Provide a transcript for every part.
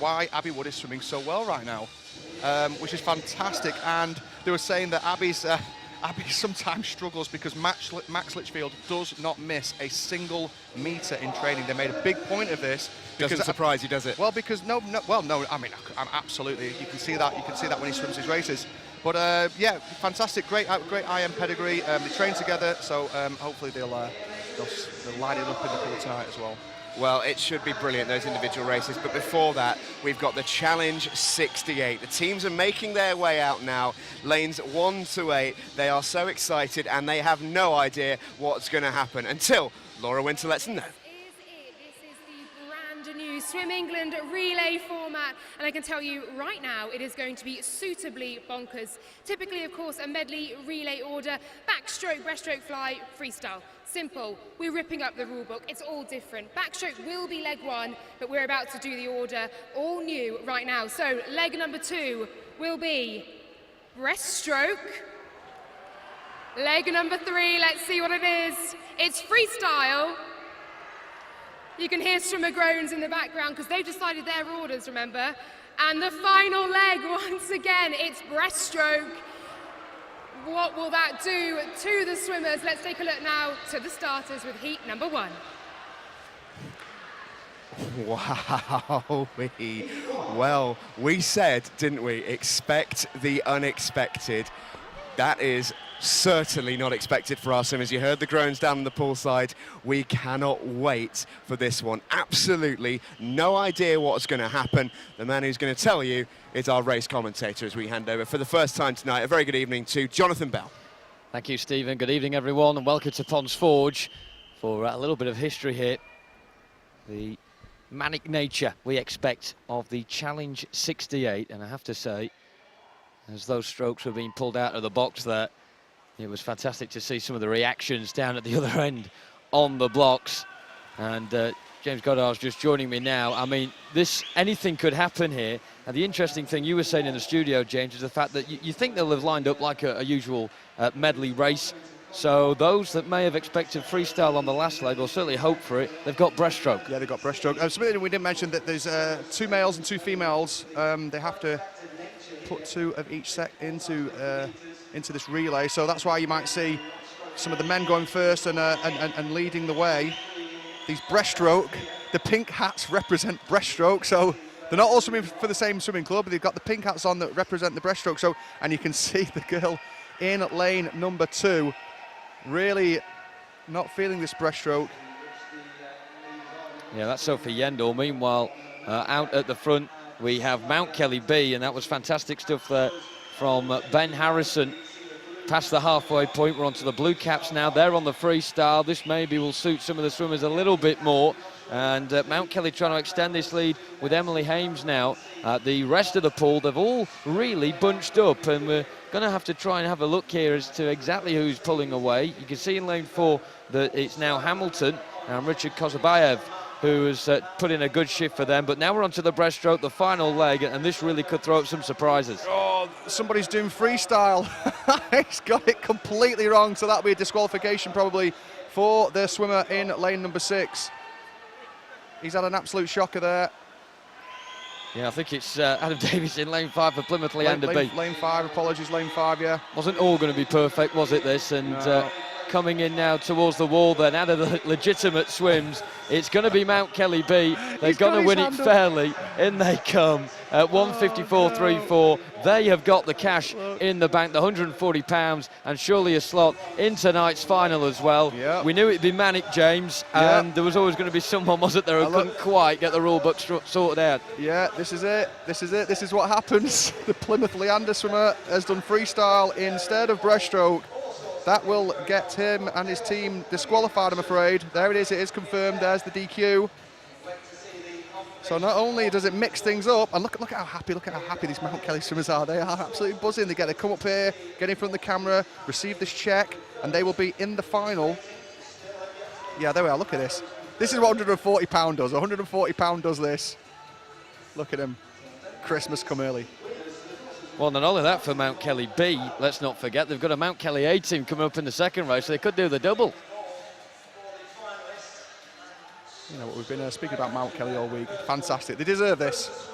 why Abby Wood is swimming so well right now, which is fantastic. And they were saying that Abby sometimes struggles because Max Litchfield does not miss a single metre in training. They made a big point of this. Doesn't surprise you, does it? Well, because no. I mean, I'm absolutely. You can see that. You can see that when he swims his races. But yeah, fantastic, great IM pedigree. They train together, so hopefully they'll light it up in the pool tonight as well. Well, it should be brilliant, those individual races. But before that, we've got the Challenge 68. The teams are making their way out now, lanes 1 to 8. They are so excited, and they have no idea what's going to happen until Laura Winter lets them know. Swim England relay format, and I can tell you right now it is going to be suitably bonkers. Typically, of course, a medley relay order: backstroke, breaststroke, fly, freestyle. Simple. We're ripping up the rule book. It's all different. Backstroke will be leg 1, but we're about to do the order all new right now. So leg number 2 will be breaststroke. Leg number 3, let's see what it is. It's freestyle. You can hear swimmer groans in the background because they've decided their orders, remember? And the final leg, once again, it's breaststroke. What will that do to the swimmers? Let's take a look now to the starters with heat number 1. Wow. Well, we said, didn't we, expect the unexpected. That is certainly not expected for our swimmers. You heard the groans down the poolside. We cannot wait for this one. Absolutely no idea what's going to happen. The man who's going to tell you is our race commentator as we hand over for the first time tonight. A very good evening to Jonathan Bell. Thank you, Stephen. Good evening, everyone, and welcome to Ponds Forge for a little bit of history here. The manic nature we expect of the Challenge 68, and I have to say, as those strokes were being pulled out of the box there, it was fantastic to see some of the reactions down at the other end on the blocks. And James Goddard's just joining me now. I mean, anything could happen here. And the interesting thing you were saying in the studio, James, is the fact that you think they'll have lined up like a usual medley race. So those that may have expected freestyle on the last leg, or certainly hope for it, they've got breaststroke. Yeah, they've got breaststroke. Something we didn't mention, that there's 2 males and 2 females. They have to put 2 of each set into this relay, so that's why you might see some of the men going first and leading the way. These breaststroke, the pink hats represent breaststroke, so they're not all swimming for the same swimming club, but they've got the pink hats on that represent the breaststroke. So, and you can see the girl in lane number 2 really not feeling this breaststroke. Yeah, that's Sophie Yendall. Meanwhile, out at the front, we have Mount Kelly B, and that was fantastic stuff there from Ben Harrison. Past the halfway point, we're onto the blue caps now. They're on the freestyle. This maybe will suit some of the swimmers a little bit more. And Mount Kelly trying to extend this lead with Emily Hames now. The rest of the pool, they've all really bunched up, and we're going to have to try and have a look here as to exactly who's pulling away. You can see in lane 4 that it's now Hamilton and Richard Kozabayev who has put in a good shift for them. But now we're onto the breaststroke, the final leg, and this really could throw up some surprises. Oh, somebody's doing freestyle. He's got it completely wrong, so that'll be a disqualification probably for the swimmer in lane number 6. He's had an absolute shocker there. Yeah, I think it's Adam Davies in lane 5 for Plymouth Leander B. Lane 5, apologies, lane 5, yeah. Wasn't all going to be perfect, was it, this? And no. Coming in now towards the wall then, out of the legitimate swims, it's going to be Mount Kelly B. They're going to win it fairly. In they come at 154.34. They have got the cash in the bank, the £140, and surely a slot in tonight's final as well. Yep. We knew it'd be manic, James, and there was always going to be someone, wasn't there, who couldn't quite get the rule book sorted out. Yeah, this is it. This is it. This is what happens. The Plymouth Leander swimmer has done freestyle instead of breaststroke. That will get him and his team disqualified, I'm afraid. There it is confirmed. There's the DQ. So not only does it mix things up, and look at how happy these Mount Kelly swimmers are. They are absolutely buzzing. They get to come up here, get in front of the camera, receive this check, and they will be in the final. Yeah, there we are. Look at this. This is what £140 does. £140 does this. Look at him. Christmas come early. Well, not only that for Mount Kelly B, let's not forget, they've got a Mount Kelly A team coming up in the second race, so they could do the double. You know what, we've been speaking about Mount Kelly all week. Fantastic. They deserve this.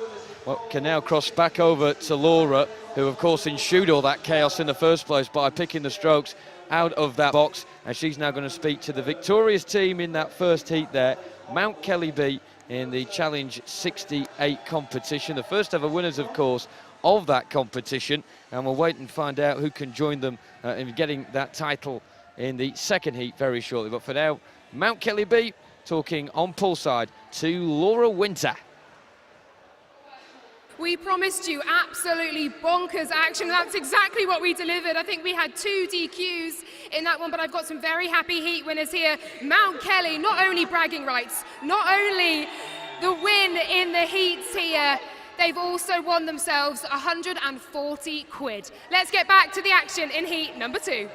Well, can now cross back over to Laura, who of course ensued all that chaos in the first place by picking the strokes out of that box, and she's now going to speak to the victorious team in that first heat there, Mount Kelly B, in the Challenge 68 competition. The first ever winners, of course, of that competition, and we'll wait and find out who can join them in getting that title in the second heat very shortly. But for now, Mount Kelly B talking on poolside to Laura Winter. We promised you absolutely bonkers action. That's exactly what we delivered. I think we had 2 DQs in that one, but I've got some very happy heat winners here. Mount Kelly, not only bragging rights, not only the win in the heats here, they've also won themselves 140 quid. Let's get back to the action in heat number 2.